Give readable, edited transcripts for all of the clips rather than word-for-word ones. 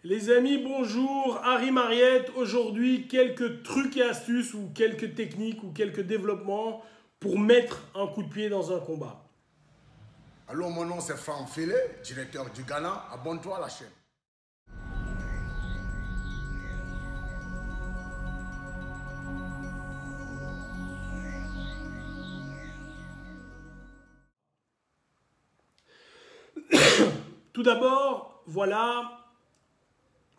Les amis, bonjour, Harry Mariette. Aujourd'hui, quelques trucs et astuces ou quelques techniques ou quelques développements pour mettre un coup de pied dans un combat. Allô, mon nom c'est Franck Filet, directeur du Ghana. Abonne-toi à la chaîne. Tout d'abord, voilà,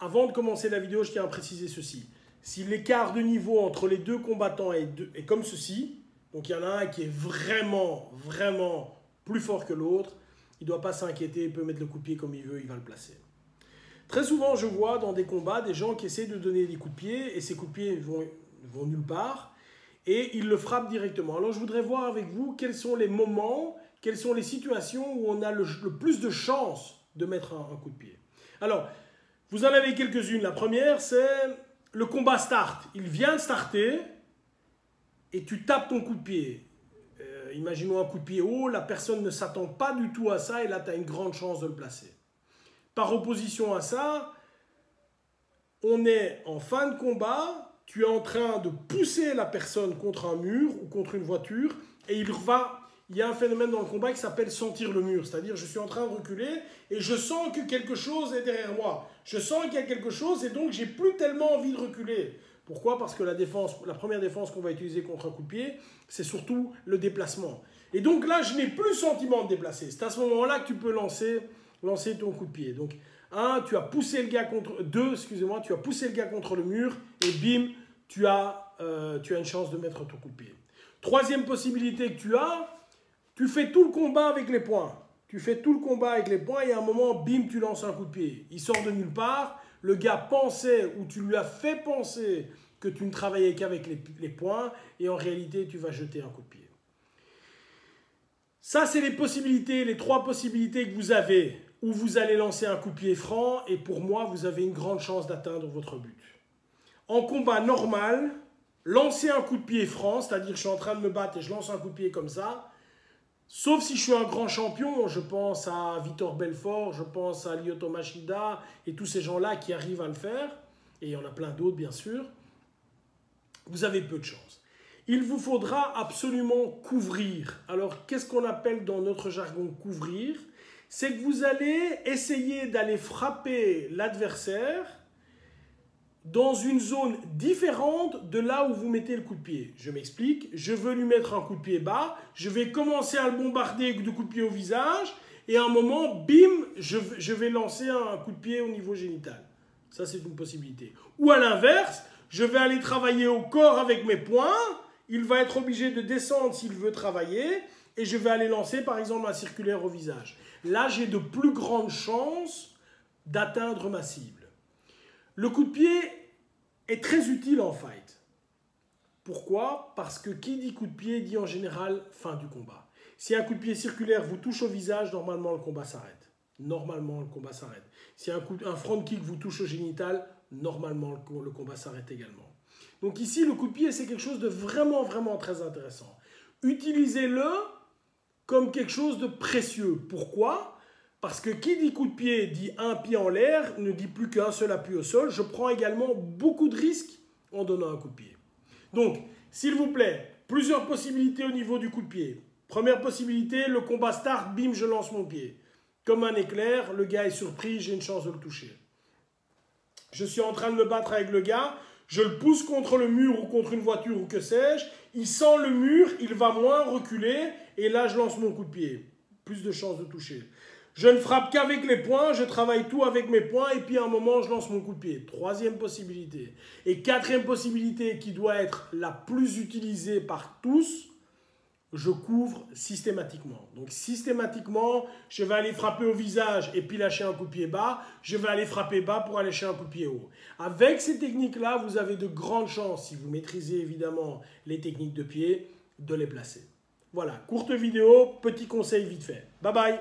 avant de commencer la vidéo, je tiens à préciser ceci. Si l'écart de niveau entre les deux combattants est comme ceci, donc il y en a un qui est vraiment plus fort que l'autre, il ne doit pas s'inquiéter, il peut mettre le coup de pied comme il veut, il va le placer. Très souvent, je vois dans des combats des gens qui essaient de donner des coups de pied et ces coups de pied vont nulle part et ils le frappent directement. Alors je voudrais voir avec vous quels sont les moments, quelles sont les situations où on a le plus de chances de mettre un coup de pied. Alors, vous en avez quelques-unes. La première, c'est le combat start. Il vient de starter et tu tapes ton coup de pied. Imaginons un coup de pied haut, la personne ne s'attend pas du tout à ça et là, tu as une grande chance de le placer. Par opposition à ça, on est en fin de combat, tu es en train de pousser la personne contre un mur ou contre une voiture et il y a un phénomène dans le combat qui s'appelle sentir le mur. C'est-à-dire, je suis en train de reculer et je sens que quelque chose est derrière moi. Je sens qu'il y a quelque chose et donc, j'ai plus tellement envie de reculer. Pourquoi? Parce que la première défense qu'on va utiliser contre un coup de pied, c'est surtout le déplacement. Et donc là, je n'ai plus le sentiment de déplacer. C'est à ce moment-là que tu peux lancer ton coup de pied. Donc, tu as poussé le gars contre... tu as poussé le gars contre le mur et bim, tu as une chance de mettre ton coup de pied. Troisième possibilité que tu fais tout le combat avec les poings. Tu fais tout le combat avec les poings et à un moment, bim, tu lances un coup de pied. Il sort de nulle part. Le gars pensait ou tu lui as fait penser que tu ne travaillais qu'avec les poings et en réalité, tu vas jeter un coup de pied. Ça, c'est les trois possibilités que vous avez où vous allez lancer un coup de pied franc et pour moi, vous avez une grande chance d'atteindre votre but. En combat normal, lancer un coup de pied franc, c'est-à-dire je suis en train de me battre et je lance un coup de pied comme ça, sauf si je suis un grand champion, je pense à Vitor Belfort, je pense à Lyoto Machida et tous ces gens-là qui arrivent à le faire, et il y en a plein d'autres bien sûr, vous avez peu de chance. Il vous faudra absolument couvrir. Alors, qu'est-ce qu'on appelle dans notre jargon couvrir? C'est que vous allez essayer d'aller frapper l'adversaire dans une zone différente de là où vous mettez le coup de pied. Je m'explique, je veux lui mettre un coup de pied bas, je vais commencer à le bombarder de coups de pied au visage, et à un moment, bim, je vais lancer un coup de pied au niveau génital. Ça, c'est une possibilité. Ou à l'inverse, je vais aller travailler au corps avec mes poings, il va être obligé de descendre s'il veut travailler, et je vais aller lancer, par exemple, un circulaire au visage. Là, j'ai de plus grandes chances d'atteindre ma cible. Le coup de pied est très utile en fight. Pourquoi? Parce que qui dit coup de pied dit en général fin du combat. Si un coup de pied circulaire vous touche au visage, normalement le combat s'arrête. Normalement le combat s'arrête. Si un front kick vous touche au génital, normalement le combat s'arrête également. Donc ici, le coup de pied, c'est quelque chose de vraiment très intéressant. Utilisez-le comme quelque chose de précieux. Pourquoi? Parce que qui dit coup de pied dit un pied en l'air, ne dit plus qu'un seul appui au sol. Je prends également beaucoup de risques en donnant un coup de pied. Donc, s'il vous plaît, plusieurs possibilités au niveau du coup de pied. Première possibilité, le combat start, bim, je lance mon pied. Comme un éclair, le gars est surpris, j'ai une chance de le toucher. Je suis en train de me battre avec le gars, je le pousse contre le mur ou contre une voiture ou que sais-je. Il sent le mur, il va moins reculer et là, je lance mon coup de pied. Plus de chances de toucher. Je ne frappe qu'avec les poings, je travaille tout avec mes poings et puis à un moment, je lance mon coup de pied. Troisième possibilité. Et quatrième possibilité qui doit être la plus utilisée par tous, je couvre systématiquement. Donc systématiquement, je vais aller frapper au visage et puis lâcher un coup de pied bas. Je vais aller frapper bas pour aller lâcher un coup de pied haut. Avec ces techniques-là, vous avez de grandes chances, si vous maîtrisez évidemment les techniques de pied, de les placer. Voilà, courte vidéo, petit conseil vite fait. Bye bye!